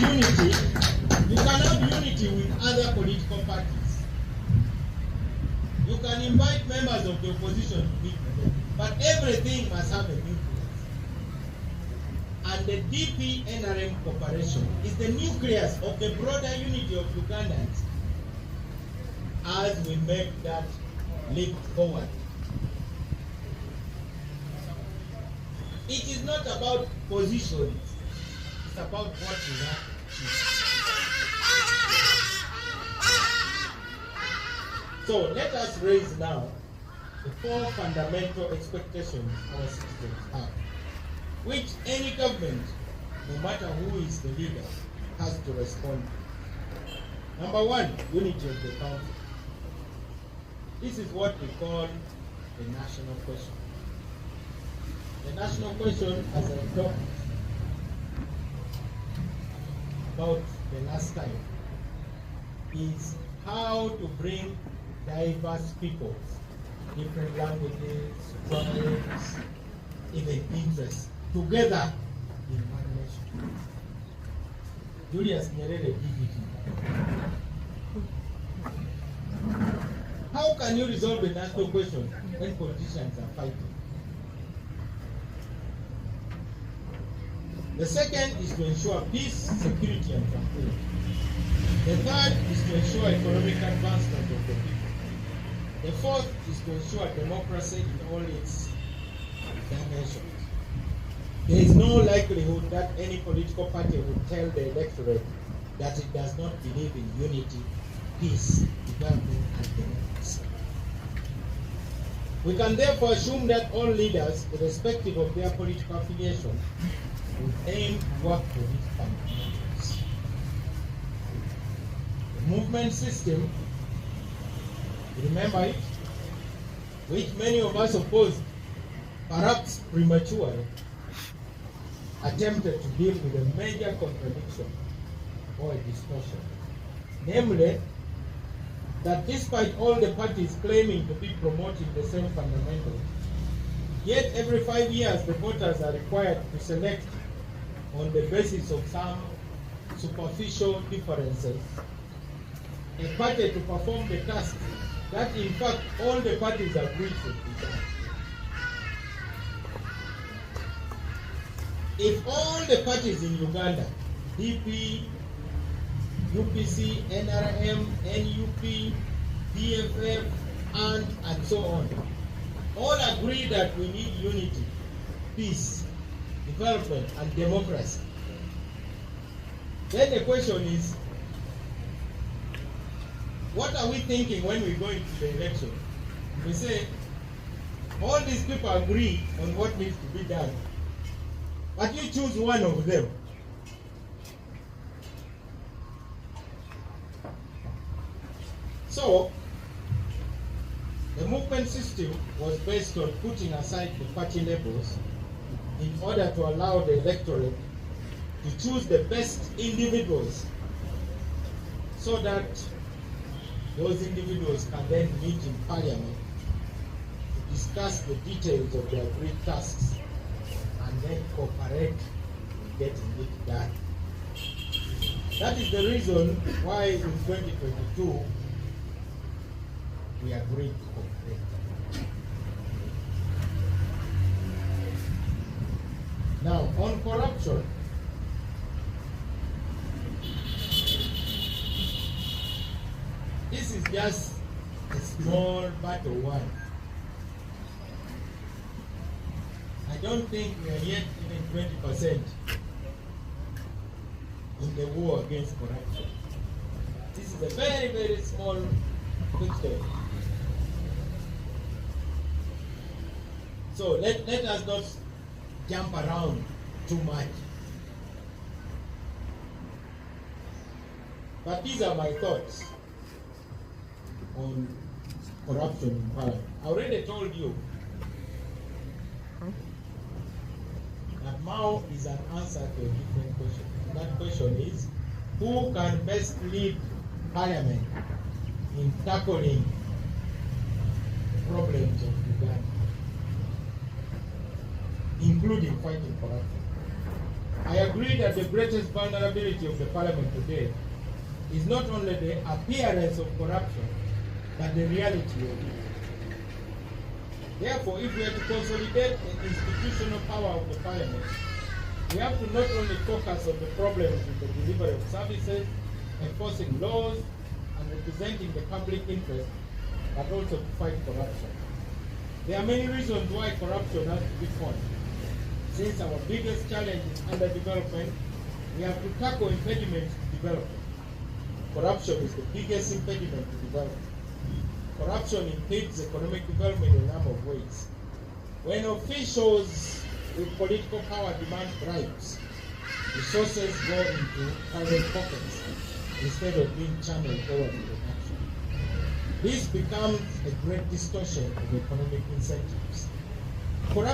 unity, you can have unity with other political parties. You can invite members of the opposition to meet with them, but everything must have a nucleus. And the DP-NRM cooperation is the nucleus of the broader unity of Ugandans as we make that leap forward. It is not about positions, it's about what we have to achieve. So let us raise now the 4 fundamental expectations our citizens have, which any government, no matter who is the leader, has to respond to. Number 1, unity of the country. This is what we call the national question. The national question, as I talked about the last time, is how to bring diverse peoples, different languages, tribes, even interests, together in one nation. Julius Nyerere did it. How can you resolve the national question when politicians are fighting? The second is to ensure peace, security, and tranquility. The third is to ensure economic advancement of the people. The fourth is to ensure democracy in all its dimensions. There is no likelihood that any political party would tell the electorate that it does not believe in unity, peace, development, and democracy. We can therefore assume that all leaders, irrespective of their political affiliation, would aim to work for these fundamentals. The movement system, remember it, which many of us opposed, perhaps prematurely, attempted to deal with a major contradiction or a distortion. Namely, that despite all the parties claiming to be promoting the same fundamentals, yet every 5 years the voters are required to select on the basis of some superficial differences a party to perform the task that in fact all the parties agreed should be done. If all the parties in Uganda, DP, UPC, NRM, NUP, DFF, and so on, all agree that we need unity, peace, development, and democracy, then the question is, what are we thinking when we go into the election? We say, all these people agree on what needs to be done, but you choose one of them. So, the movement system was based on putting aside the party labels in order to allow the electorate to choose the best individuals so that those individuals can then meet in parliament to discuss the details of their agreed tasks and then cooperate in getting it done. That is the reason why in 2022 we agreed to cooperate. Now, on corruption, this is just a small battle one. I don't think we are yet even 20% in the war against corruption. This is a very, very small victory. So let us not jump around too much. But these are my thoughts on corruption in Parliament. I already told you that Mao is an answer to a different question. And that question is, who can best lead Parliament in tackling problems of Uganda, including fighting corruption? I agree that the greatest vulnerability of the parliament today is not only the appearance of corruption, but the reality of it. Therefore, if we are to consolidate the institutional power of the parliament, we have to not only focus on the problems with the delivery of services, enforcing laws, and representing the public interest, but also to fight corruption. There are many reasons why corruption has to be fought. Since our biggest challenge is underdevelopment, we have to tackle impediments to development. Corruption is the biggest impediment to development. Corruption impedes economic development in a number of ways. When officials with political power demand bribes, resources go into private pockets instead of being channeled over to production. This becomes a great distortion of economic incentives. Corruption